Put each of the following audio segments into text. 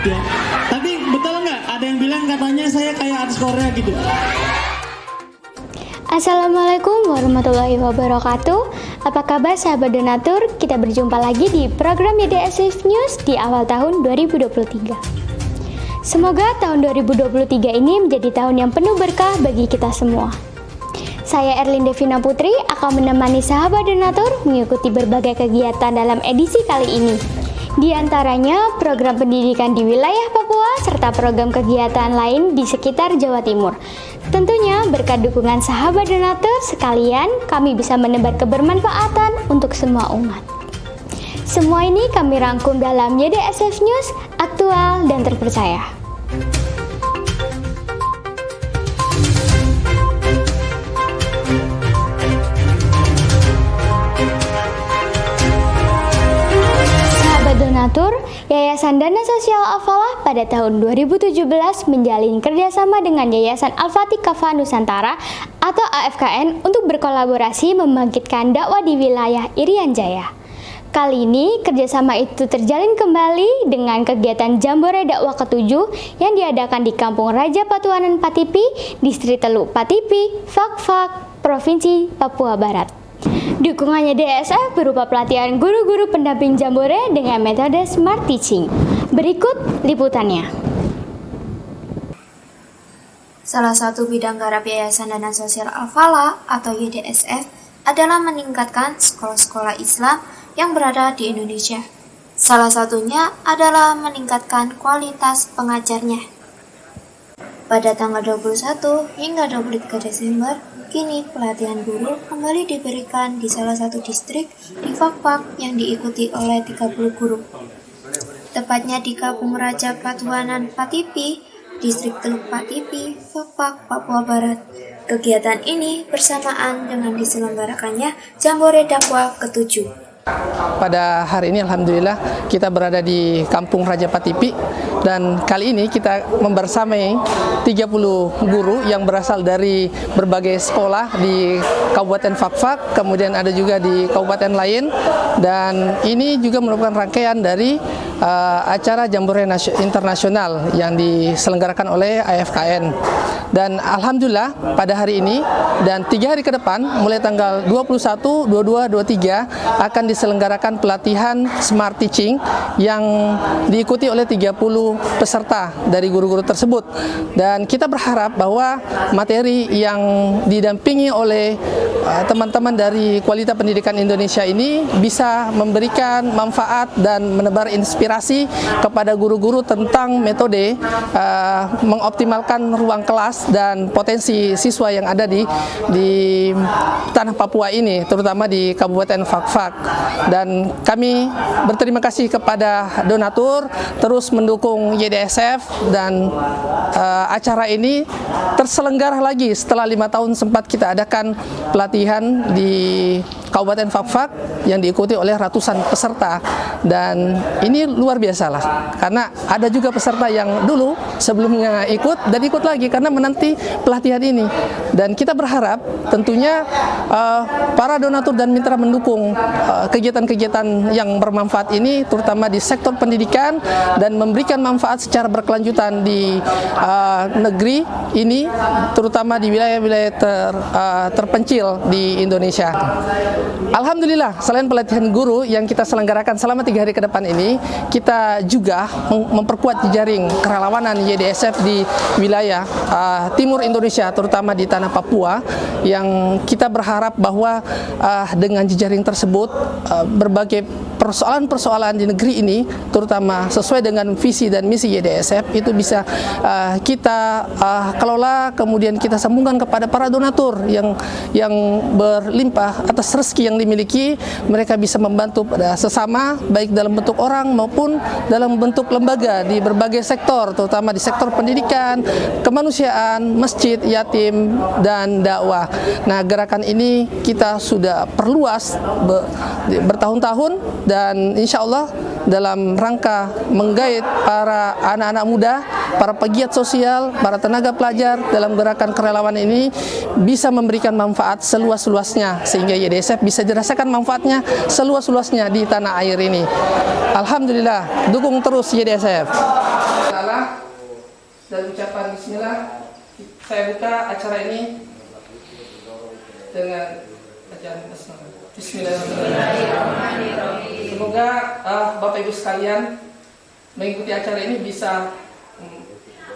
Ya. Tapi betul nggak? Ada yang bilang katanya saya kayak artis Korea gitu. Assalamualaikum warahmatullahi wabarakatuh. Apa kabar sahabat donatur? Kita berjumpa lagi di program YDSF News di awal tahun 2023. Semoga tahun 2023 ini menjadi tahun yang penuh berkah bagi kita semua. Saya Erlin Devina Putri akan menemani sahabat donatur mengikuti berbagai kegiatan dalam edisi kali ini. Di antaranya program pendidikan di wilayah Papua serta program kegiatan lain di sekitar Jawa Timur. Tentunya berkat dukungan sahabat donatur sekalian, kami bisa menebar kebermanfaatan untuk semua umat. Semua ini kami rangkum dalam YDSF News, aktual dan terpercaya. Donatur, Yayasan Dana Sosial Al-Falah pada tahun 2017 menjalin kerjasama dengan Yayasan Al-Fatih Kafa Nusantara atau AFKN untuk berkolaborasi membangkitkan dakwah di wilayah Irian Jaya. Kali ini kerjasama itu terjalin kembali dengan kegiatan Jambore Dakwah ke-7 yang diadakan di Kampung Raja Patuanan Patipi, Distrik Teluk Patipi, Fak-Fak, Provinsi Papua Barat. Dukungannya DSF berupa pelatihan guru-guru pendamping Jambore dengan metode Smart Teaching. Berikut liputannya. Salah satu bidang garap Yayasan Dana Sosial Al-Falah atau YDSF adalah meningkatkan sekolah-sekolah Islam yang berada di Indonesia. Salah satunya adalah meningkatkan kualitas pengajarnya. Pada tanggal 21 hingga 23 Desember, kini pelatihan guru kembali diberikan di salah satu distrik di Fak-Fak yang diikuti oleh 30 guru. Tepatnya di Kampung Raja Patuanan Patipi, Distrik Teluk Patipi, Fak-Fak, Papua Barat. Kegiatan ini bersamaan dengan diselenggarakannya Jambore Dakwah ke-7. Pada hari ini alhamdulillah kita berada di Kampung Raja Patipi dan kali ini kita membersamai 30 guru yang berasal dari berbagai sekolah di Kabupaten Fak-Fak, kemudian ada juga di kabupaten lain, dan ini juga merupakan rangkaian dari acara Jambore Internasional yang diselenggarakan oleh AFKN. Dan alhamdulillah pada hari ini dan 3 hari ke depan mulai tanggal 21, 22, 23 akan diselenggarakan pelatihan Smart Teaching yang diikuti oleh 30 peserta dari guru-guru tersebut. Dan kita berharap bahwa materi yang didampingi oleh teman-teman dari Kualitas Pendidikan Indonesia ini bisa memberikan manfaat dan menebar inspirasi kepada guru-guru tentang metode mengoptimalkan ruang kelas dan potensi siswa yang ada di tanah Papua ini, terutama di Kabupaten Fak-Fak. Dan kami berterima kasih kepada donatur terus mendukung YDSF, dan acara ini terselenggara lagi setelah 5 tahun sempat kita adakan pelatihan di Kabupaten Fak-Fak yang diikuti oleh ratusan peserta. Dan ini luar biasa lah, karena ada juga peserta yang dulu sebelumnya ikut dan ikut lagi karena menanti pelatihan ini. Dan kita berharap tentunya para donatur dan mitra mendukung kegiatan-kegiatan yang bermanfaat ini, terutama di sektor pendidikan, dan memberikan manfaat secara berkelanjutan di negeri ini, terutama di wilayah-wilayah terpencil di Indonesia. Alhamdulillah, selain pelatihan guru yang kita selenggarakan selama 3 hari ke depan ini, kita juga memperkuat jaring kerelawanan YDSF di wilayah timur Indonesia, terutama di tanah Papua, yang kita berharap bahwa dengan jejaring tersebut berbagai persoalan-persoalan di negeri ini, terutama sesuai dengan visi dan misi YDSF, itu bisa kita kelola, kemudian kita sambungkan kepada para donatur yang berlimpah atas rezeki yang dimiliki. Mereka bisa membantu pada sesama, baik dalam bentuk orang maupun dalam bentuk lembaga di berbagai sektor, terutama di sektor pendidikan, kemanusiaan, masjid, yatim, dan dakwah. Nah, gerakan ini kita sudah perluas bertahun-tahun, dan insya Allah dalam rangka menggait para anak-anak muda, para pegiat sosial, para tenaga pelajar dalam gerakan kerelawan ini bisa memberikan manfaat seluas-luasnya sehingga YDSF bisa dirasakan manfaatnya seluas-luasnya di tanah air ini. Alhamdulillah, dukung terus YDSF. Dan ucapan bismillah, saya buka acara ini dengan bacaan bismillahirrahmanirrahim. Semoga Bapak Ibu sekalian mengikuti acara ini bisa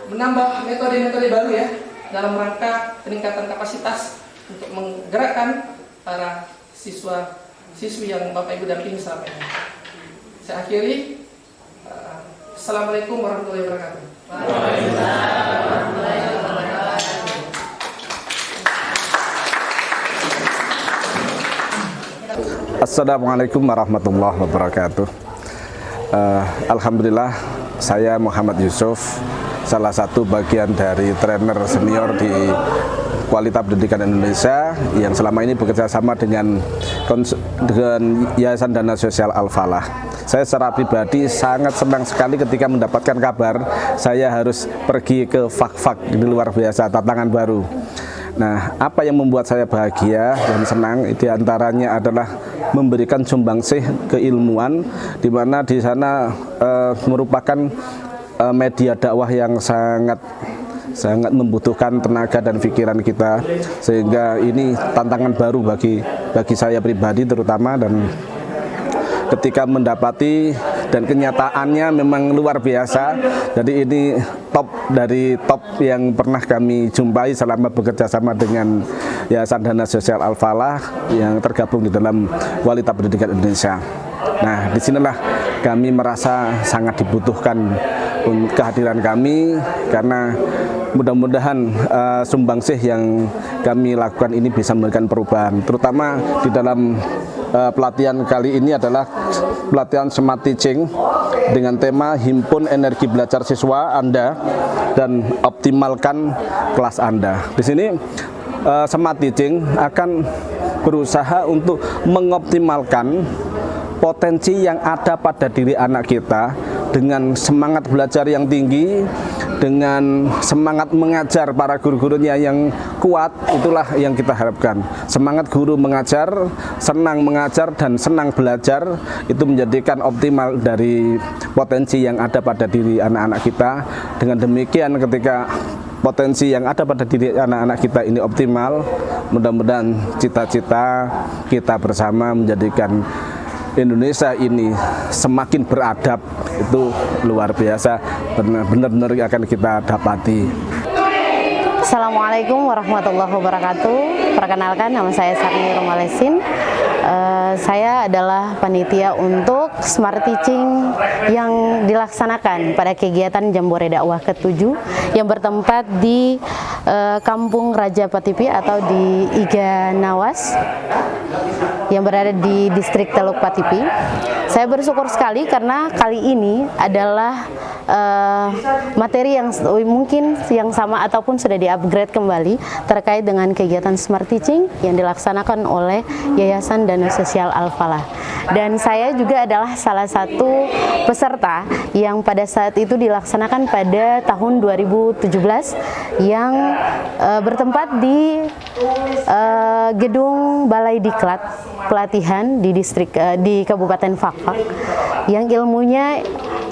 menambah metode-metode baru ya dalam rangka peningkatan kapasitas untuk menggerakkan para siswa-siswi yang Bapak Ibu dampingi selama ini. Saya akhiri. Assalamualaikum warahmatullahi wabarakatuh. Assalamualaikum warahmatullahi wabarakatuh. Alhamdulillah, saya Muhammad Yusuf, salah satu bagian dari trainer senior di Kualitas Pendidikan Indonesia yang selama ini bekerja sama dengan Yayasan Dana Sosial Al-Falah. Saya secara pribadi sangat senang sekali ketika mendapatkan kabar saya harus pergi ke fak-fak. Ini luar biasa, tantangan baru. Nah, apa yang membuat saya bahagia dan senang di antaranya adalah memberikan sumbangsih keilmuan, di mana di sana merupakan media dakwah yang sangat membutuhkan tenaga dan pikiran kita, sehingga ini tantangan baru bagi saya pribadi terutama, dan ketika mendapati dan kenyataannya memang luar biasa. Jadi ini top dari top yang pernah kami jumpai selama bekerja sama dengan Yayasan Dana Sosial Al-Falah yang tergabung di dalam Kualitas Pendidikan Indonesia. Nah, disinilah kami merasa sangat dibutuhkan kehadiran kami, karena mudah-mudahan sumbangsih yang kami lakukan ini bisa memberikan perubahan, terutama di dalam pelatihan kali ini adalah pelatihan smart teaching dengan tema himpun energi belajar siswa Anda dan optimalkan kelas Anda. Di sini smart teaching akan berusaha untuk mengoptimalkan potensi yang ada pada diri anak kita dengan semangat belajar yang tinggi, dengan semangat mengajar para guru-gurunya yang kuat. Itulah yang kita harapkan. Semangat guru mengajar, senang mengajar, dan senang belajar, itu menjadikan optimal dari potensi yang ada pada diri anak-anak kita. Dengan demikian, ketika potensi yang ada pada diri anak-anak kita ini optimal, mudah-mudahan cita-cita kita bersama menjadikan Indonesia ini semakin beradab, itu luar biasa, benar-benar akan kita dapati. Assalamualaikum warahmatullahi wabarakatuh. Perkenalkan, nama saya Sarni Romalesin. Saya adalah panitia untuk smart teaching yang dilaksanakan pada kegiatan Jambore Dakwah ke-7 yang bertempat di Kampung Raja Patipi atau di Iga Nawas yang berada di distrik Teluk Patipi. Saya bersyukur sekali karena kali ini adalah materi yang mungkin yang sama ataupun sudah di-upgrade kembali terkait dengan kegiatan smart teaching yang dilaksanakan oleh Yayasan Dana Sosial Al-Falah. Dan saya juga adalah salah satu peserta yang pada saat itu dilaksanakan pada tahun 2017 yang bertempat di gedung Balai Diklat pelatihan di distrik di Kabupaten Fakfak, yang ilmunya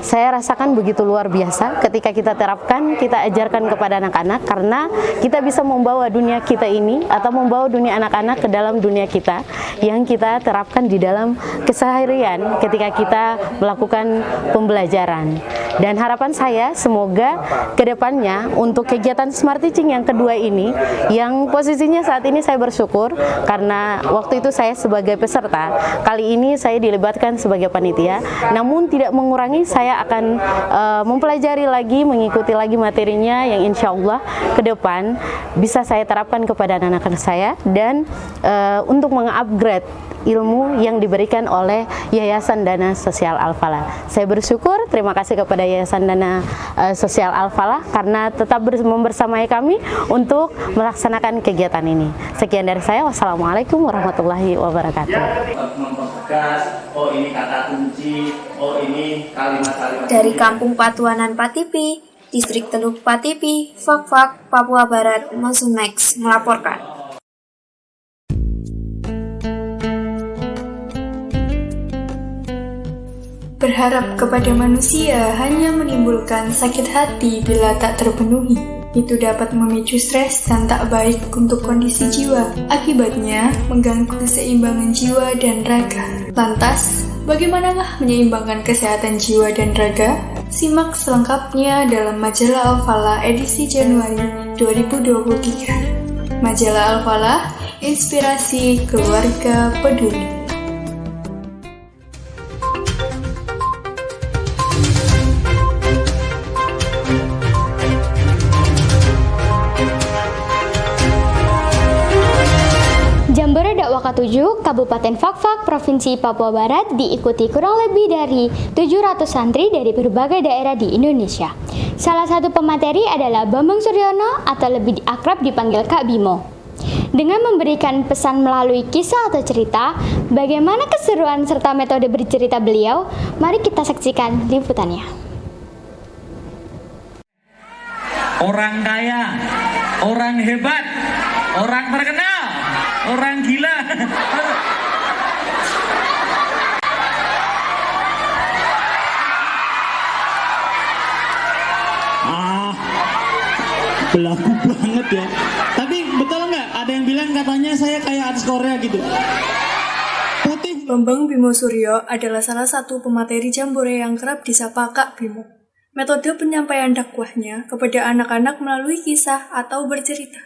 saya rasakan begitu luar biasa ketika kita terapkan, kita ajarkan kepada anak-anak, karena kita bisa membawa dunia kita ini atau membawa dunia anak-anak ke dalam dunia kita yang kita terapkan di dalam keseharian ketika kita melakukan pembelajaran. Dan harapan saya semoga kedepannya untuk kegiatan smart teaching yang kedua ini, yang posisinya saat ini saya bersyukur karena waktu itu saya sebagai peserta, kali ini saya dilibatkan sebagai panitia, namun tidak mengurangi saya akan mempelajari lagi, mengikuti lagi materinya yang insya Allah ke depan bisa saya terapkan kepada anak-anak saya, dan untuk mengupgrade ilmu yang diberikan oleh Yayasan Dana Sosial Al-Falah. Saya bersyukur, terima kasih kepada Yayasan Dana Sosial Al-Falah karena tetap membersamai kami untuk melaksanakan kegiatan ini. Sekian dari saya, wassalamualaikum warahmatullahi wabarakatuh. Mempertegas, oh ini kata kunci, oh ini kalimat-kalimat. Dari Kampung Patuanan Patipi, Distrik Teluk Patipi, Fak-Fak, Papua Barat, Mosumex melaporkan. Berharap kepada manusia hanya menimbulkan sakit hati bila tak terpenuhi. Itu dapat memicu stres dan tak baik untuk kondisi jiwa. Akibatnya, mengganggu keseimbangan jiwa dan raga. Lantas, bagaimanakah menyeimbangkan kesehatan jiwa dan raga? Simak selengkapnya dalam Majalah Al-Falah edisi Januari 2023. Majalah Al-Falah, inspirasi keluarga peduli. Jambore Dakwah Ke-7 Kabupaten Fak-Fak, Provinsi Papua Barat diikuti kurang lebih dari 700 santri dari berbagai daerah di Indonesia. Salah satu pemateri adalah Bambang Suryono atau lebih akrab dipanggil Kak Bimo. Dengan memberikan pesan melalui kisah atau cerita, bagaimana keseruan serta metode bercerita beliau, mari kita saksikan liputannya. Orang kaya, orang hebat, orang terkenal, orang gila. Belagu banget ya. Tapi betul nggak? Ada yang bilang katanya saya kayak artis Korea gitu. Putih. Bambang Bimo Suryo adalah salah satu pemateri Jambore yang kerap disapa Kak Bimo. Metode penyampaian dakwahnya kepada anak-anak melalui kisah atau bercerita.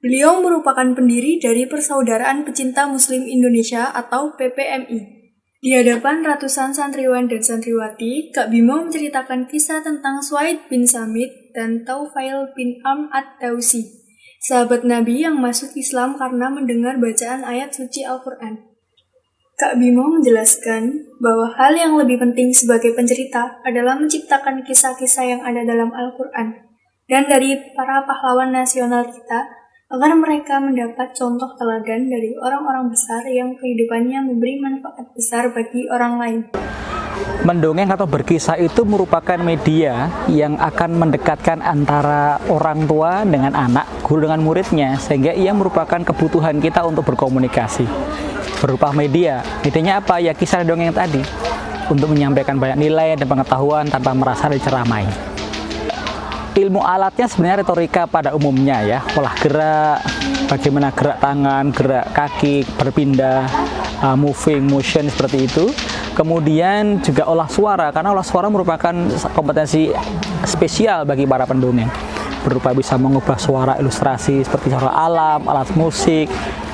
Beliau merupakan pendiri dari Persaudaraan Pecinta Muslim Indonesia atau PPMI. Di hadapan ratusan santriwan dan santriwati, Kak Bimo menceritakan kisah tentang Suaid bin Samit dan Taufail bin Amr ad-Dausi, sahabat Nabi yang masuk Islam karena mendengar bacaan ayat suci Al-Quran. Kak Bimo menjelaskan bahwa hal yang lebih penting sebagai pencerita adalah menciptakan kisah-kisah yang ada dalam Al-Quran dan dari para pahlawan nasional kita, agar mereka mendapat contoh teladan dari orang-orang besar yang kehidupannya memberi manfaat besar bagi orang lain. Mendongeng atau berkisah itu merupakan media yang akan mendekatkan antara orang tua dengan anak, guru dengan muridnya, sehingga ia merupakan kebutuhan kita untuk berkomunikasi. Berupa media, medianya apa? Ya kisah dongeng tadi, untuk menyampaikan banyak nilai dan pengetahuan tanpa merasa diceramai. Ilmu alatnya sebenarnya retorika pada umumnya ya, olah gerak, bagaimana gerak tangan, gerak kaki, berpindah, moving, motion seperti itu. Kemudian juga olah suara, karena olah suara merupakan kompetensi spesial bagi para pendongeng. Berupa bisa mengubah suara ilustrasi seperti suara alam, alat musik,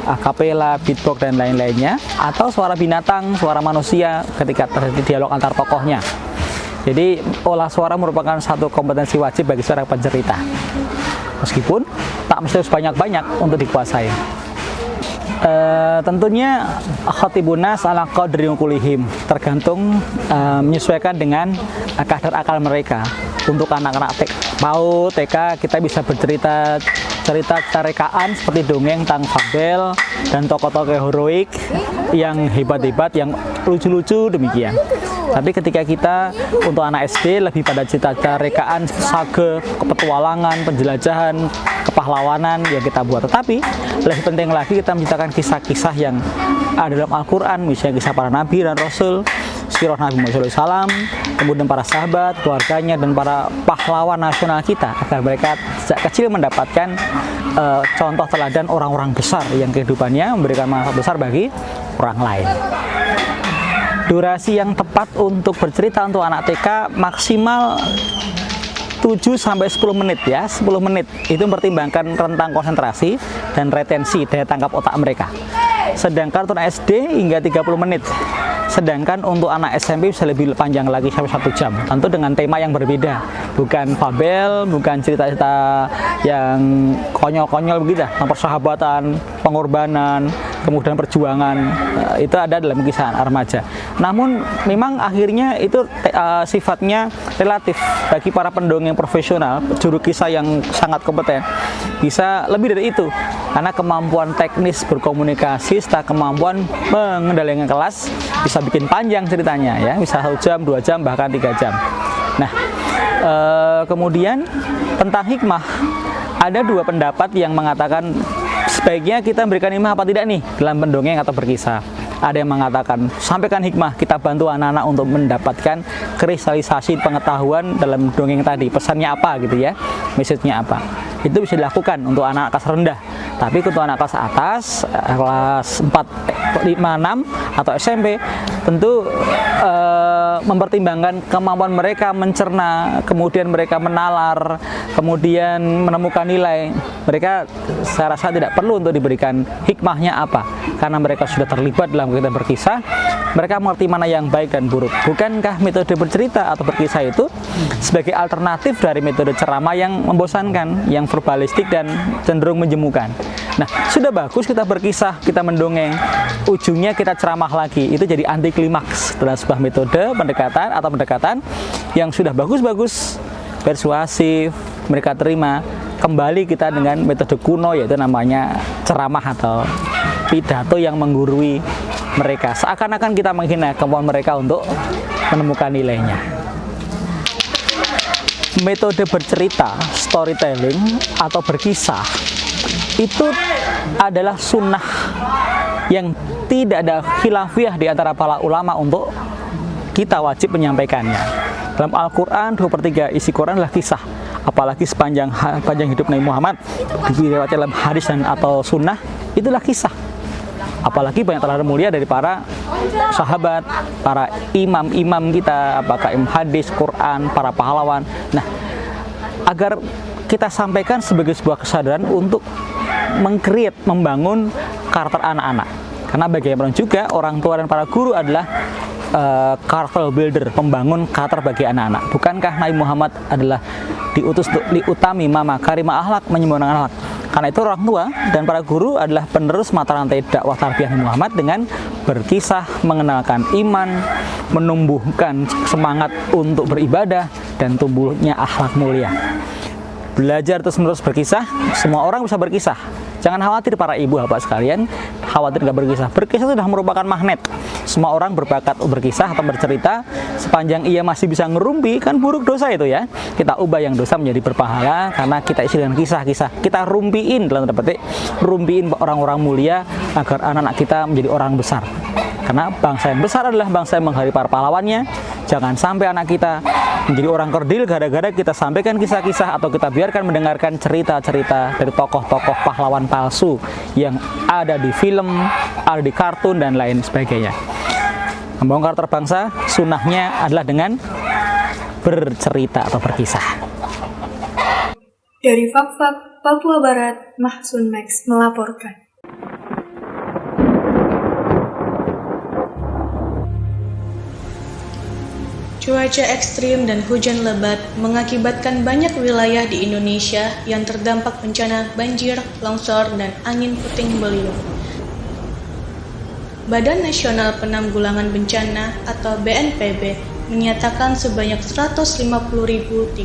akapela, beatbox dan lain-lainnya. Atau suara binatang, suara manusia ketika terjadi dialog antar tokohnya. Jadi olah suara merupakan satu kompetensi wajib bagi seorang pencerita. Meskipun tak mesti harus banyak-banyak untuk dikuasai. Tentunya khatibun nas ala qadri uqulihim, tergantung menyesuaikan dengan kadar akal mereka. Untuk anak-anak PAUD, TK kita bisa bercerita cerita rekaan seperti dongeng tentang fabel dan tokoh-tokoh heroik yang hebat-hebat, yang lucu-lucu demikian. Tapi ketika kita untuk anak SD lebih pada cerita rekaan, sage, petualangan, penjelajahan, kepahlawanan yang kita buat. Tetapi lebih penting lagi kita menciptakan kisah-kisah yang ada dalam Al-Quran, misalnya kisah para nabi dan rasul, sirah Nabi Muhammad SAW, kemudian para sahabat, keluarganya, dan para pahlawan nasional kita, agar mereka sejak kecil mendapatkan contoh teladan orang-orang besar yang kehidupannya memberikan manfaat besar bagi orang lain. Durasi yang tepat untuk bercerita untuk anak TK maksimal 7-10 menit ya, 10 menit itu mempertimbangkan rentang konsentrasi dan retensi daya tangkap otak mereka. Sedangkan untuk anak SD hingga 30 menit. Sedangkan untuk anak SMP bisa lebih panjang lagi sampai 1 jam. Tentu dengan tema yang berbeda, bukan fabel, bukan cerita-cerita yang konyol-konyol begitu, tentang persahabatan, pengorbanan, kemudian perjuangan, itu ada dalam kisah remaja. Namun memang akhirnya itu sifatnya relatif. Bagi para pendongeng profesional, juru kisah yang sangat kompeten, bisa lebih dari itu. Karena kemampuan teknis berkomunikasi serta kemampuan mengendalikan kelas bisa bikin panjang ceritanya ya, bisa 1 jam, 2 jam, bahkan 3 jam. Nah, kemudian tentang hikmah, ada 2 pendapat yang mengatakan sebaiknya kita memberikan hikmah apa tidak nih dalam pendongeng atau berkisah. Ada yang mengatakan sampaikan hikmah, kita bantu anak-anak untuk mendapatkan kristalisasi pengetahuan dalam dongeng tadi, pesannya apa gitu ya, message-nya apa. Itu bisa dilakukan untuk anak kelas rendah. Tapi untuk anak kelas atas, kelas 4, 5, 6 atau SMP, tentu mempertimbangkan kemampuan mereka mencerna, kemudian mereka menalar, kemudian menemukan nilai. Mereka saya rasa tidak perlu untuk diberikan hikmahnya apa, karena mereka sudah terlibat dalam kegiatan berkisah. Mereka mengerti mana yang baik dan buruk. Bukankah metode bercerita atau berkisah itu sebagai alternatif dari metode ceramah yang membosankan, yang verbalistik dan cenderung menjemukan? Nah, sudah bagus kita berkisah, kita mendongeng, ujungnya kita ceramah lagi. Itu jadi anti klimaks dalam sebuah metode pendekatan yang sudah bagus-bagus, persuasif, mereka terima. Kembali kita dengan metode kuno, yaitu namanya ceramah atau pidato yang menggurui mereka. Seakan-akan kita menghina kemampuan mereka untuk menemukan nilainya. Metode bercerita, storytelling atau berkisah itu adalah sunnah yang tidak ada khilafiyah di antara para ulama untuk kita wajib menyampaikannya. Dalam Al-Quran 2/3 isi Quran adalah kisah. Apalagi sepanjang hidup Nabi Muhammad diriwayatkan dalam hadis dan atau sunnah, itulah kisah. Apalagi banyak teladan mulia dari para sahabat, para imam-imam kita, apakah imam hadis, Quran, para pahlawan. Nah, agar kita sampaikan sebagai sebuah kesadaran untuk meng-create, membangun karakter anak-anak. Karena bagaimanapun juga orang tua dan para guru adalah karakter builder, pembangun karakter bagi anak-anak. Bukankah Nabi Muhammad adalah diutus untuk liutami mama karima akhlak, menyempurnakan akhlak? Karena itu orang tua dan para guru adalah penerus mata rantai dakwah tarbiyah Nabi Muhammad dengan berkisah, mengenalkan iman, menumbuhkan semangat untuk beribadah dan tumbuhnya akhlak mulia. Belajar terus-menerus berkisah, semua orang bisa berkisah. Jangan khawatir para ibu bapak sekalian, khawatir nggak berkisah. Berkisah sudah merupakan magnet. Semua orang berbakat berkisah atau bercerita, sepanjang ia masih bisa ngerumpi, kan buruk dosa itu ya. Kita ubah yang dosa menjadi berpahala karena kita isi dengan kisah-kisah. Kita rumpiin dalam tanda petik, rumpiin orang-orang mulia agar anak-anak kita menjadi orang besar. Karena bangsa yang besar adalah bangsa yang menghargai para pahlawannya. Jangan sampai anak kita menjadi orang kerdil gara-gara kita sampaikan kisah-kisah atau kita biarkan mendengarkan cerita-cerita dari tokoh-tokoh pahlawan palsu yang ada di film, ada di kartun dan lain sebagainya. Membangun karakter bangsa, sunnahnya adalah dengan bercerita atau berkisah. Dari Fak-Fak, Papua Barat, Mahsun Max melaporkan. Cuaca ekstrim dan hujan lebat mengakibatkan banyak wilayah di Indonesia yang terdampak bencana banjir, longsor, dan angin puting beliung. Badan Nasional Penanggulangan Bencana atau BNPB menyatakan sebanyak 150.322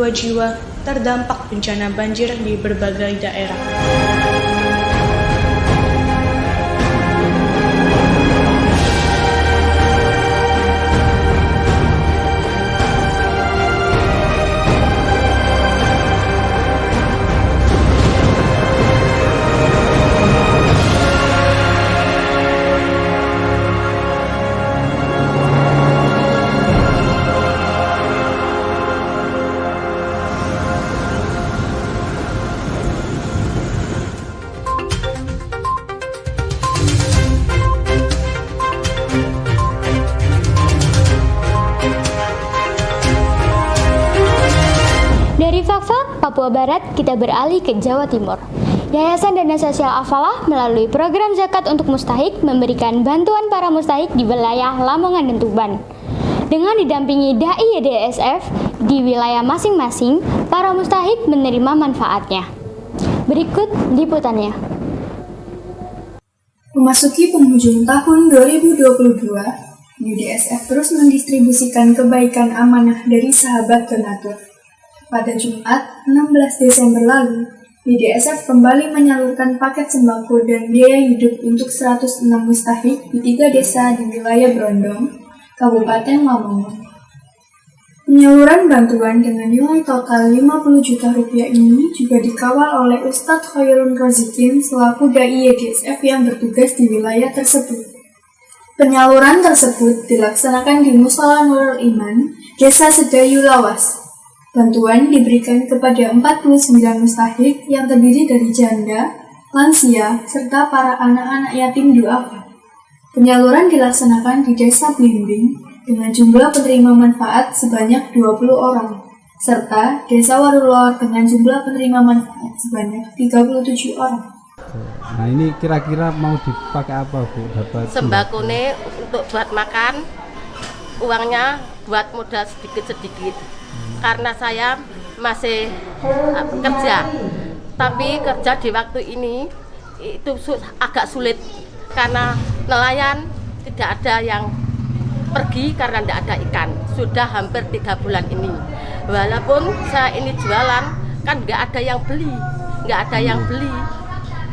jiwa terdampak bencana banjir di berbagai daerah. Dari Fak-Fak, Papua Barat, kita beralih ke Jawa Timur. Yayasan Dana Sosial Al-Falah melalui program Zakat untuk Mustahik memberikan bantuan para mustahik di wilayah Lamongan dan Tuban. Dengan didampingi Dai YDSF di wilayah masing-masing, para mustahik menerima manfaatnya. Berikut liputannya. Memasuki penghujung tahun 2022, YDSF terus mendistribusikan kebaikan amanah dari sahabat donatur. Pada Jumat, 16 Desember lalu, YDSF kembali menyalurkan paket sembako dan biaya hidup untuk 106 mustahik di 3 desa di wilayah Brondong, Kabupaten Lamongan. Penyaluran bantuan dengan nilai total 50 juta rupiah ini juga dikawal oleh Ustadz Khairun Rozikin selaku Dai YDSF yang bertugas di wilayah tersebut. Penyaluran tersebut dilaksanakan di Mushola Nurul Iman, Desa Sedayu Lawas. Bantuan diberikan kepada 49 mustahik yang terdiri dari janda, lansia, serta para anak-anak yatim duafa. Penyaluran dilaksanakan di Desa Blimbing dengan jumlah penerima manfaat sebanyak 20 orang, serta Desa Warulor dengan jumlah penerima manfaat sebanyak 37 orang. Nah ini kira-kira mau dipakai apa Bu? Dapat sembako nih untuk buat makan, uangnya buat modal sedikit-sedikit. Karena saya masih kerja, tapi kerja di waktu ini itu agak sulit karena nelayan tidak ada yang pergi karena tidak ada ikan. Sudah hampir 3 bulan ini. Walaupun saya ini jualan, kan nggak ada yang beli.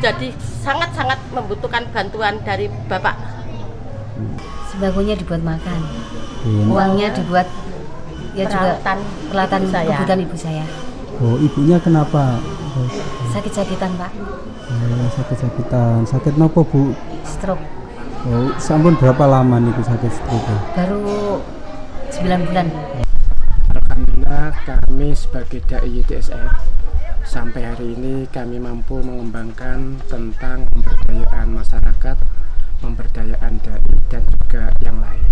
Jadi sangat-sangat membutuhkan bantuan dari Bapak. Sembakonya dibuat makan, uangnya dibuat ya peralatan kebutuhan ibu saya. Oh, ibunya kenapa? Sakit-sakitan Pak. Sakit-sakitan. Sakit nopo Bu? Stroke. Oh, sampun berapa lama nih sakit stroke? Baru 9 bulan. Alhamdulillah kami sebagai Dai YDSF sampai hari ini kami mampu mengembangkan tentang pemberdayaan masyarakat, pemberdayaan dai dan juga yang lain.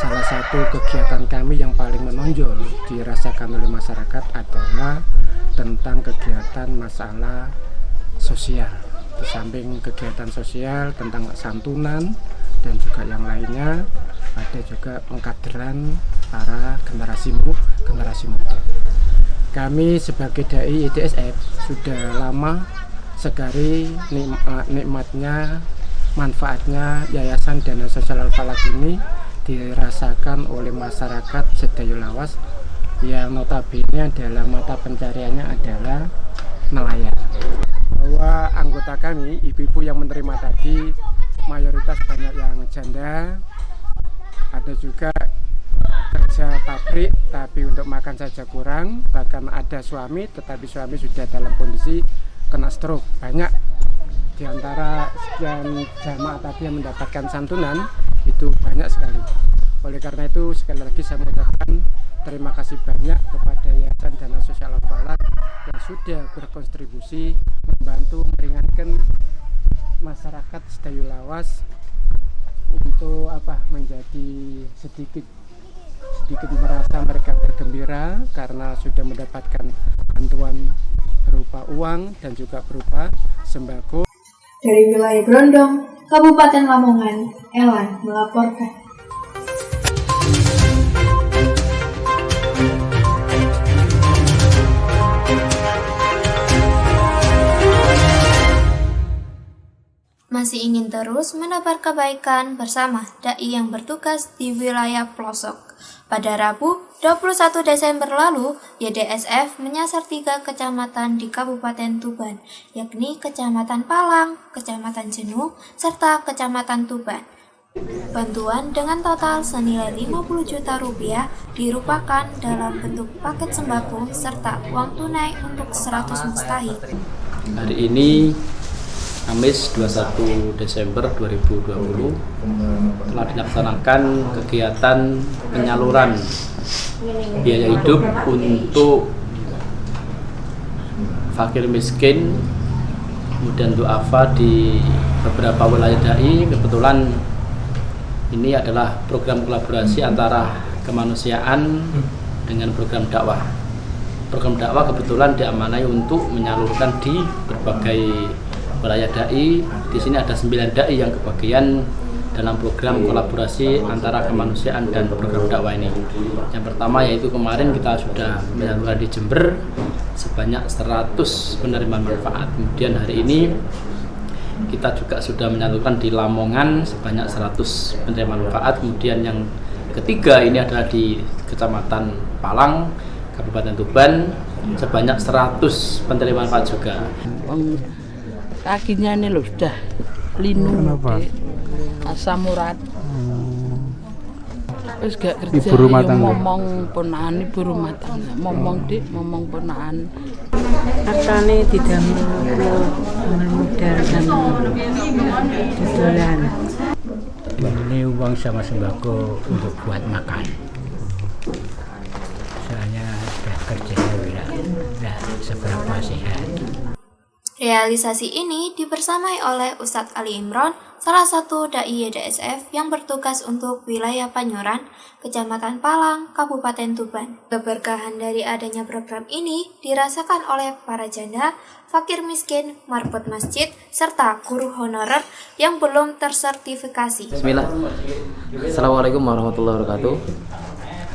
Salah satu kegiatan kami yang paling menonjol dirasakan oleh masyarakat adalah tentang kegiatan masalah sosial. Di samping kegiatan sosial tentang santunan dan juga yang lainnya, ada juga pengkaderan para generasi muda. Kami sebagai Dai YDSF sudah lama sekali nikmatnya, manfaatnya Yayasan Dana Sosial Al-Falah ini dirasakan oleh masyarakat Sedayu Lawas yang notabene adalah mata pencariannya adalah nelayan. Bahwa anggota kami, ibu-ibu yang menerima tadi mayoritas banyak yang janda, ada juga kerja pabrik tapi untuk makan saja kurang, bahkan ada suami tetapi suami sudah dalam kondisi kena stroke. Banyak di antara sekian jamaah tadi yang mendapatkan santunan itu banyak sekali. Oleh karena itu sekali lagi saya mengucapkan terima kasih banyak kepada Yayasan Dana Sosial Al-Falah yang sudah berkontribusi membantu meringankan masyarakat Sedayu Lawas untuk menjadi sedikit merasa mereka bergembira karena sudah mendapatkan bantuan berupa uang dan juga berupa sembako. Dari wilayah Brondong, Kabupaten Lamongan, Elan melaporkan. Masih ingin terus menebar kebaikan bersama Dai yang bertugas di wilayah pelosok. Pada Rabu, 21 Desember lalu, YDSF menyasar 3 kecamatan di Kabupaten Tuban, yakni Kecamatan Palang, Kecamatan Jenuh, serta Kecamatan Tuban. Bantuan dengan total senilai 50 juta rupiah dirupakan dalam bentuk paket sembako serta uang tunai untuk 100 mustahik. Hari ini Kamis 21 Desember 2020 telah dilaksanakan kegiatan penyaluran biaya hidup untuk fakir miskin, kemudian duafa di beberapa wilayah dai. Kebetulan ini adalah program kolaborasi antara kemanusiaan dengan program dakwah. Program dakwah kebetulan diamanai untuk menyalurkan di berbagai wilayah dai. Di sini ada 9 dai yang kebagian dalam program kolaborasi antara kemanusiaan dan program dakwah ini. Yang pertama yaitu kemarin kita sudah menyalurkan di Jember sebanyak 100 penerima manfaat. Kemudian hari ini kita juga sudah menyalurkan di Lamongan sebanyak 100 penerima manfaat. Kemudian yang ketiga ini adalah di Kecamatan Palang, Kabupaten Tuban, sebanyak 100 penerima manfaat juga. Kakinya ini loh sudah linu. Kenapa? Asam urat. Terus gak kerja, ibu rumah tangga. ngomong ponaan ibu rumah tangga, ngomong ponaan. Katanya tidak modal dan dodolan. Ini uang sama sembako untuk buat makan. Soalnya sudah kerja sudah seberapa sehat. Realisasi ini dibersamai oleh Ustadz Ali Imron, salah satu dai YDSF yang bertugas untuk wilayah Panyoran, Kecamatan Palang, Kabupaten Tuban. Keberkahan dari adanya program ini dirasakan oleh para janda, fakir miskin, marbot masjid, serta guru honorer yang belum tersertifikasi. Bismillah. Assalamualaikum warahmatullahi wabarakatuh.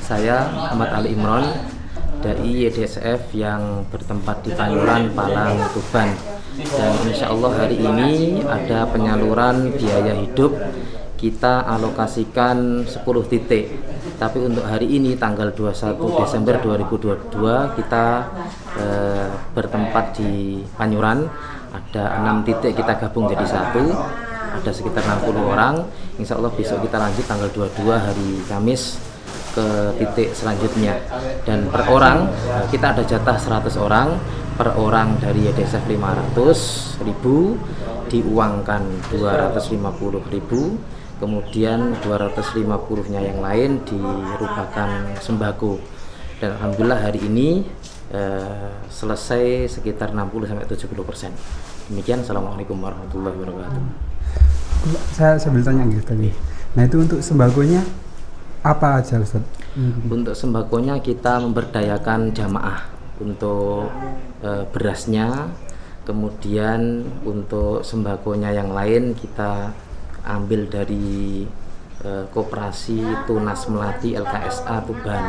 Saya Ahmad Ali Imron, dai YDSF yang bertempat di Panyoran, Palang, Tuban. Dan insya Allah hari ini ada penyaluran biaya hidup, kita alokasikan 10 titik. Tapi untuk hari ini tanggal 21 Desember 2022 kita bertempat di Panyoran, ada 6 titik kita gabung jadi satu, ada sekitar 60 orang. Insya Allah besok kita lanjut tanggal 22 hari Kamis ke titik selanjutnya, dan per orang kita ada jatah 100 orang, per orang dari YDSF 500.000, diuangkan 250.000, kemudian 250-nya yang lain dirupakan sembako. Dan alhamdulillah hari ini selesai sekitar 60-70%. Demikian, assalamualaikum warahmatullahi wabarakatuh. Saya sambil tanya gitu tadi. Nah itu untuk sembakonya apa aja Ustaz? Untuk sembakonya kita memberdayakan jamaah untuk berasnya, kemudian untuk sembakonya yang lain kita ambil dari koperasi Tunas Melati LKSA Tuban.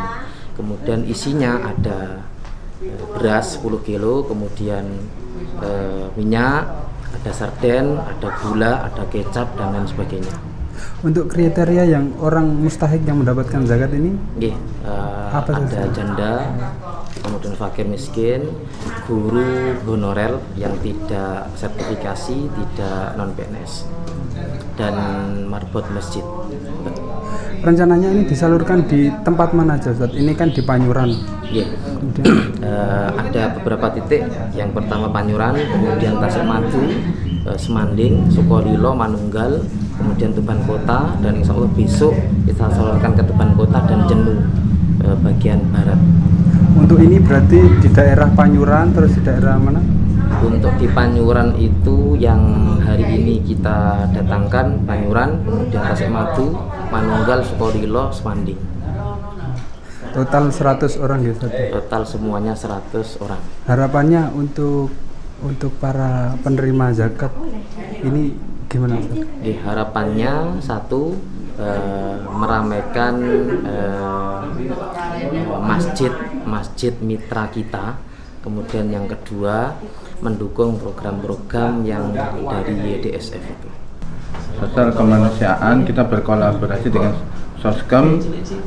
Kemudian isinya ada beras 10 kilo, kemudian minyak, ada sarden, ada gula, ada kecap dan lain sebagainya. Untuk kriteria yang orang mustahik yang mendapatkan zakat ini, ada janda, kemudian fakir miskin, guru honorer yang tidak sertifikasi, tidak non PNS, dan marbot masjid. rencananya ini disalurkan di tempat mana aja Ustaz? Ini kan di Panyoran. Ada beberapa titik. Yang pertama Panyoran, kemudian Tasikmadu, Semanding, Sukolilo, Manunggal, kemudian Tuban Kota, dan insya Allah besok kita salurkan ke Tuban Kota dan Jenu bagian barat. Untuk ini berarti di daerah Panyoran, terus di daerah mana? Untuk di Panyoran itu yang hari ini kita datangkan Panyoran, kemudian Tasikmadu, Manunggal, Sukolilo, Semanding. Total 100 orang ya Ustaz? Total semuanya 100 orang. Harapannya untuk para penerima zakat ini gimana Ustaz? Harapannya satu, meramaikan masjid mitra kita. Kemudian yang kedua, mendukung program-program yang dari YDSF itu. Sosial kemanusiaan kita berkolaborasi dengan Soskem,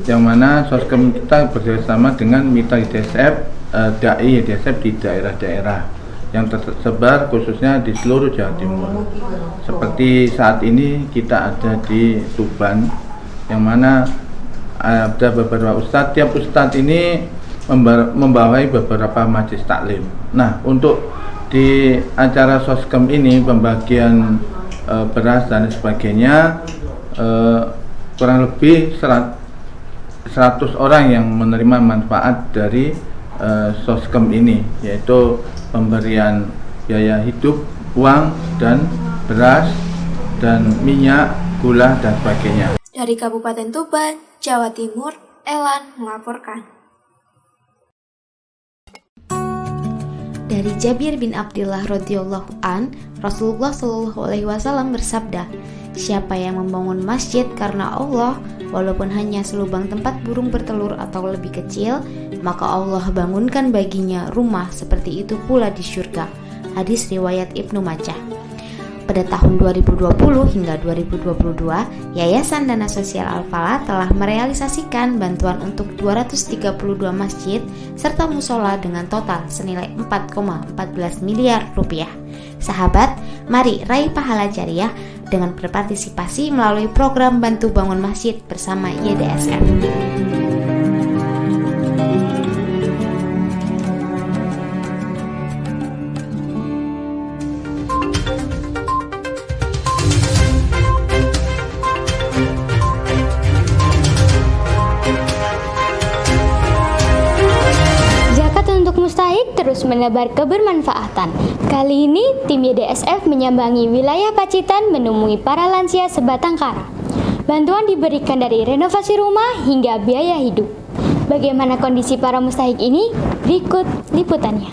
yang mana Soskem kita bekerjasama dengan mitra YDSF, dai YDSF di daerah-daerah yang tersebar khususnya di seluruh Jawa Timur. Seperti saat ini kita ada di Tuban, yang mana ada beberapa ustadz. Tiap ustadz ini membawai beberapa majelis taklim. Nah, untuk di acara Soskem ini pembagian beras dan sebagainya, kurang lebih 100 orang yang menerima manfaat dari Soskem ini, yaitu pemberian biaya hidup, uang dan beras dan minyak, gula dan sebagainya. Dari Kabupaten Tuban, Jawa Timur, Elan melaporkan. Dari Jabir bin Abdullah radhiyallahu an, Rasulullah shallallahu alaihi wasallam bersabda, siapa yang membangun masjid karena Allah, walaupun hanya selubang tempat burung bertelur atau lebih kecil, maka Allah bangunkan baginya rumah seperti itu pula di syurga. Hadis riwayat Ibnu Majah. Pada tahun 2020 hingga 2022, Yayasan Dana Sosial Al-Falah telah merealisasikan bantuan untuk 232 masjid serta musola dengan total senilai 4,14 miliar rupiah. Sahabat, mari raih pahala jariah dengan berpartisipasi melalui program Bantu Bangun Masjid bersama YDSF. Terus menebar kebermanfaatan. Kali ini tim YDSF menyambangi wilayah Pacitan menemui para lansia sebatang kara. Bantuan diberikan dari renovasi rumah hingga biaya hidup. Bagaimana kondisi para mustahik ini? Berikut liputannya.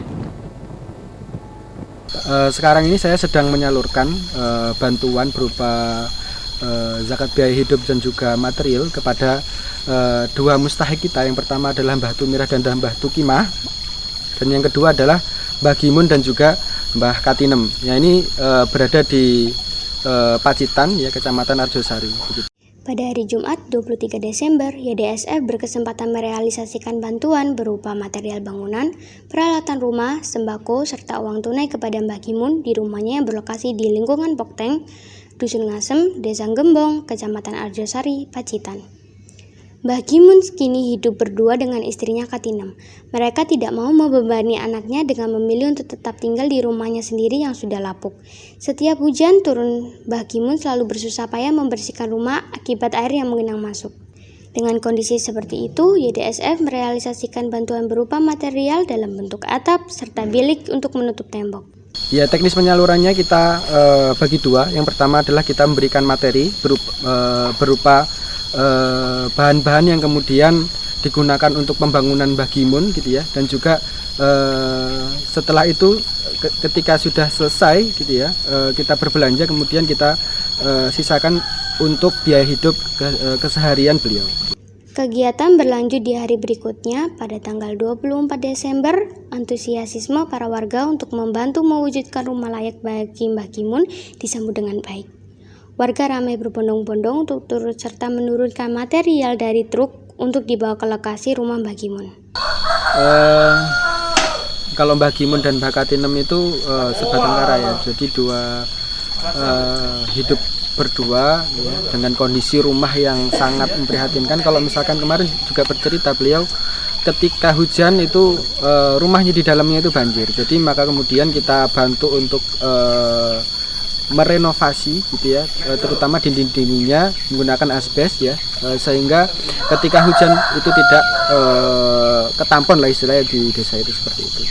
Sekarang ini saya sedang menyalurkan bantuan berupa zakat biaya hidup dan juga material kepada dua mustahik kita. Yang pertama adalah Mbah Tumirah dan Mbah Tukimah. Dan yang kedua adalah Mbah Gimun dan juga Mbah Katinem. Ya, ini berada di Pacitan, ya, Kecamatan Arjosari. Pada hari Jumat 23 Desember, YDSF berkesempatan merealisasikan bantuan berupa material bangunan, peralatan rumah, sembako, serta uang tunai kepada Mbah Gimun di rumahnya yang berlokasi di lingkungan Pokteng, Dusun Ngasem, Desa Gembong, Kecamatan Arjosari, Pacitan. Mbah Gimun kini hidup berdua dengan istrinya Katinem. Mereka tidak mau membebani anaknya dengan memilih untuk tetap tinggal di rumahnya sendiri yang sudah lapuk. Setiap hujan turun, Mbah Gimun selalu bersusah payah membersihkan rumah akibat air yang mengenang masuk. Dengan kondisi seperti itu, YDSF merealisasikan bantuan berupa material dalam bentuk atap serta bilik untuk menutup tembok. Ya, teknis penyalurannya kita bagi dua. Yang pertama adalah kita memberikan materi berupa bahan-bahan yang kemudian digunakan untuk pembangunan Mbah Gimun gitu ya, dan juga setelah itu ketika sudah selesai gitu ya, kita berbelanja, kemudian kita sisakan untuk biaya hidup keseharian beliau. Kegiatan berlanjut di hari berikutnya. Pada tanggal 24 Desember, antusiasme para warga untuk membantu mewujudkan rumah layak bagi Mbah Gimun disambut dengan baik. Warga ramai berbondong-bondong untuk turut serta menurunkan material dari truk untuk dibawa ke lokasi rumah Mbah Gimun. Kalau Mbah Gimun dan Mbah Katinem itu sebatang kara ya, jadi dua hidup berdua ya, dengan kondisi rumah yang sangat memprihatinkan. Kalau misalkan kemarin juga bercerita beliau, ketika hujan itu rumahnya di dalamnya itu banjir. Jadi maka kemudian kita bantu untuk merenovasi gitu ya, terutama dinding-dindingnya menggunakan asbes ya, sehingga ketika hujan itu tidak ketampon lah istilahnya di desa itu, seperti itu.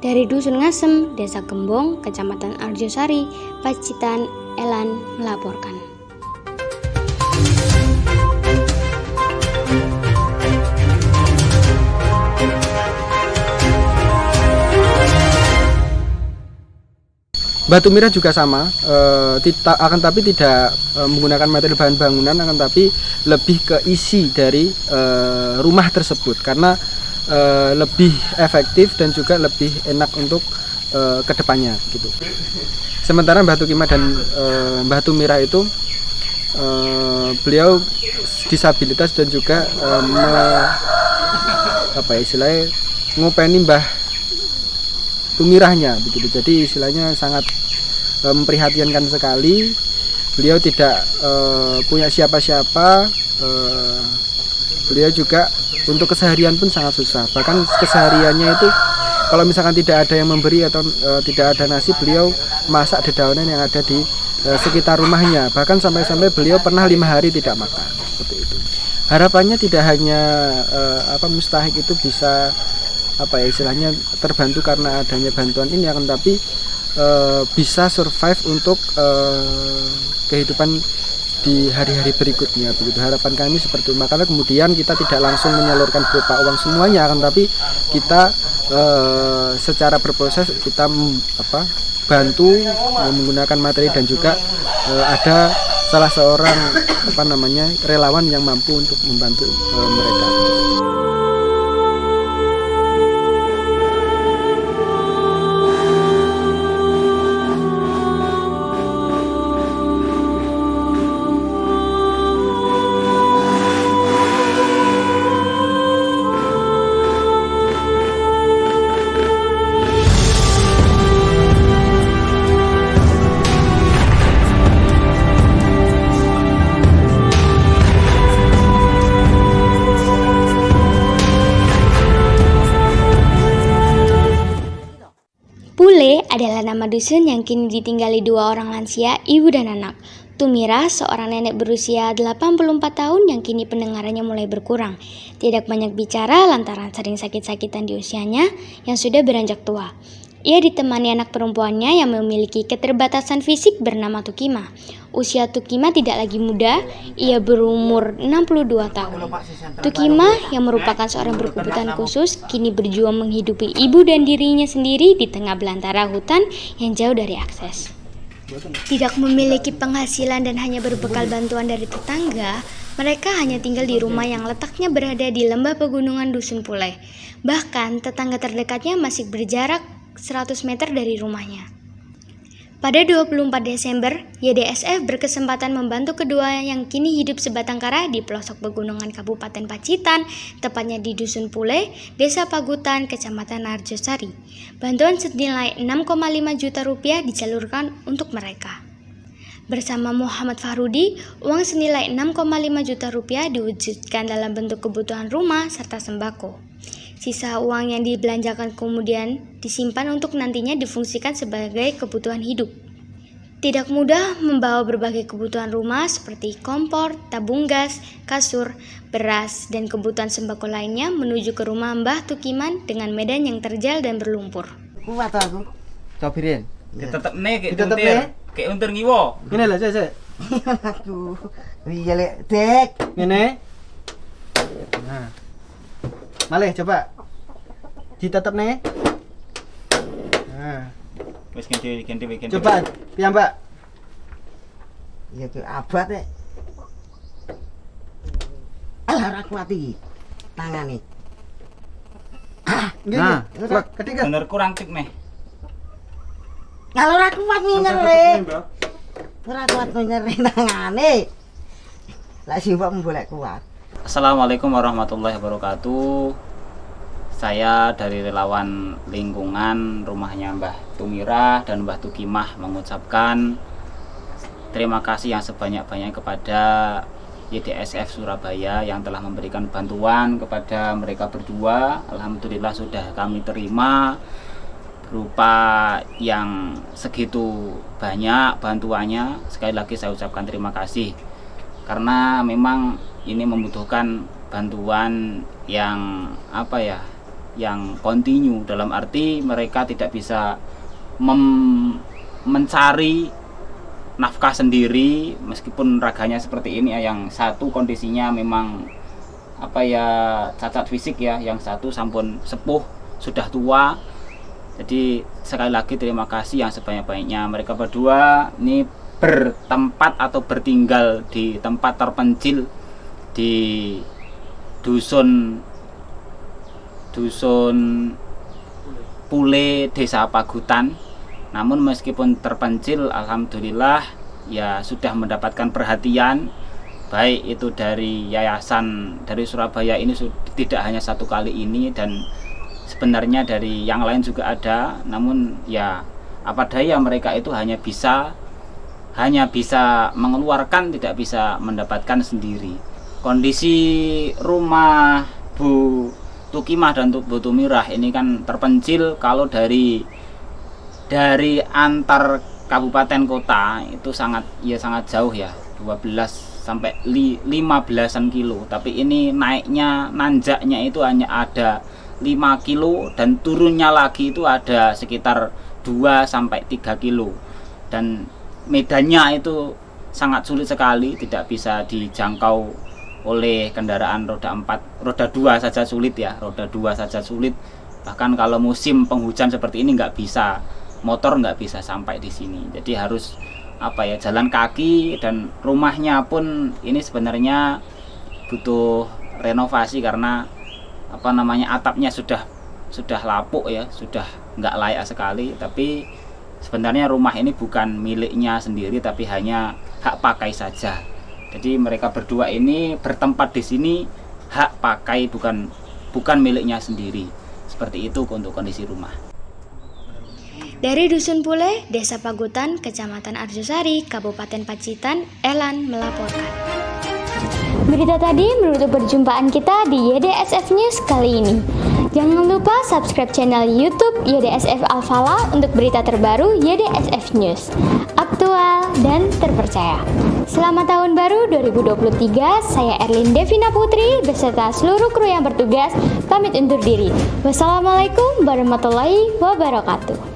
Dari Dusun Ngasem, Desa Gembong, Kecamatan Arjosari, Pacitan, Elan melaporkan. Mbah Tumirah juga sama, akan tapi tidak menggunakan materi bahan bangunan, akan tapi lebih ke isi dari rumah tersebut, karena lebih efektif dan juga lebih enak untuk kedepannya gitu. Sementara Mbah Tukimah dan Mbah Tumirah itu beliau disabilitas dan juga istilahnya ngopeni Mbah Tumirahnya begitu. Jadi istilahnya sangat memprihatinkan sekali. Beliau tidak punya siapa-siapa. Beliau juga untuk keseharian pun sangat susah. Bahkan kesehariannya itu kalau misalkan tidak ada yang memberi atau tidak ada nasi, beliau masak dedaunan yang ada di sekitar rumahnya. Bahkan sampai-sampai beliau pernah 5 hari tidak makan, seperti itu. Harapannya tidak hanya mustahik itu bisa istilahnya terbantu karena adanya bantuan ini, akan tapi bisa survive untuk kehidupan di hari-hari berikutnya, begitu harapan kami seperti itu. Makanya kemudian kita tidak langsung menyalurkan berupa uang semuanya, akan tapi kita secara berproses kita bantu menggunakan materi, dan juga ada salah seorang relawan yang mampu untuk membantu mereka. Pule adalah nama dusun yang kini ditinggali 2 orang lansia, ibu dan anak. Tumirah, seorang nenek berusia 84 tahun yang kini pendengarannya mulai berkurang. Tidak banyak bicara lantaran sering sakit-sakitan di usianya yang sudah beranjak tua. Ia ditemani anak perempuannya yang memiliki keterbatasan fisik bernama Tukima. Usia Tukima tidak lagi muda, ia berumur 62 tahun. Tukima yang merupakan seorang berkebutuhan khusus kini berjuang menghidupi ibu dan dirinya sendiri di tengah belantara hutan yang jauh dari akses. Tidak memiliki penghasilan dan hanya berbekal bantuan dari tetangga, mereka hanya tinggal di rumah yang letaknya berada di lembah pegunungan Dusun Pule. Bahkan tetangga terdekatnya masih berjarak 100 meter dari rumahnya. Pada 24 Desember, YDSF berkesempatan membantu kedua yang kini hidup sebatang kara di pelosok pegunungan Kabupaten Pacitan, tepatnya di Dusun Pule, Desa Pagutan, Kecamatan Arjosari. Bantuan senilai 6,5 juta rupiah disalurkan untuk mereka. Bersama Muhammad Farudi, uang senilai 6,5 juta rupiah diwujudkan dalam bentuk kebutuhan rumah serta sembako. Sisa uang yang dibelanjakan kemudian disimpan untuk nantinya difungsikan sebagai kebutuhan hidup. Tidak mudah membawa berbagai kebutuhan rumah seperti kompor, tabung gas, kasur, beras, dan kebutuhan sembako lainnya menuju ke rumah Mbah Tukiman dengan medan yang terjal dan berlumpur. Kuat aku. Cobirin. Ditetep nih kayak untir ngiwo. Ini lah saya. Aduh. Iya lek, Dek. Ngene. Nah. Malih coba. Ditetep nih. Nah. Wis ganti. Coba, piyambak. Iya ke abad nek. Alah ora kuat iki. Tangane. Nah, ketiga. Bener kurang tik meh. Kalau ora kuat ngere. Ora kuat ngere tangane. Lah siapa boleh kuat. Assalamualaikum warahmatullahi wabarakatuh. Saya dari relawan lingkungan rumahnya Mbah Tumirah dan Mbah Tukimah mengucapkan terima kasih yang sebanyak-banyaknya kepada YDSF Surabaya yang telah memberikan bantuan kepada mereka berdua. Alhamdulillah sudah kami terima berupa yang segitu banyak bantuannya. Sekali lagi saya ucapkan terima kasih karena memang ini membutuhkan bantuan yang yang kontinu, dalam arti mereka tidak bisa mencari nafkah sendiri meskipun raganya seperti ini ya. Yang satu kondisinya memang cacat fisik ya, yang satu sampun sepuh sudah tua. Jadi sekali lagi terima kasih yang sebanyak-banyaknya. Mereka berdua ini bertempat atau bertinggal di tempat terpencil di dusun Pule, Desa Pagutan. Namun meskipun terpencil, alhamdulillah ya sudah mendapatkan perhatian, baik itu dari yayasan dari Surabaya ini tidak hanya satu kali ini, dan sebenarnya dari yang lain juga ada. Namun ya apa daya, mereka itu hanya bisa mengeluarkan, tidak bisa mendapatkan sendiri. Kondisi rumah Bu Tukimah dan Bu Tumirah ini kan terpencil. Kalau dari antar kabupaten kota itu sangat jauh ya, 12 sampai 15-an kilo. Tapi ini naiknya, nanjaknya itu hanya ada 5 kilo dan turunnya lagi itu ada sekitar 2 sampai 3 kilo. Dan medannya itu sangat sulit sekali, tidak bisa dijangkau oleh kendaraan roda 4, roda 2 saja sulit ya, roda 2 saja sulit. Bahkan kalau musim penghujan seperti ini nggak bisa, motor nggak bisa sampai di sini. Jadi harus jalan kaki, dan rumahnya pun ini sebenarnya butuh renovasi karena atapnya sudah lapuk ya, sudah nggak layak sekali. Tapi sebenarnya rumah ini bukan miliknya sendiri, tapi hanya hak pakai saja. Jadi mereka berdua ini bertempat di sini hak pakai, bukan miliknya sendiri. Seperti itu untuk kondisi rumah. Dari Dusun Pule, Desa Pagutan, Kecamatan Arjosari, Kabupaten Pacitan, Elan melaporkan. Berita tadi menutup perjumpaan kita di YDSF News kali ini. Jangan lupa subscribe channel YouTube YDSF Al-Falah untuk berita terbaru YDSF News, aktual dan terpercaya. Selamat tahun baru 2023, saya Erlin Devina Putri beserta seluruh kru yang bertugas pamit undur diri. Wassalamualaikum warahmatullahi wabarakatuh.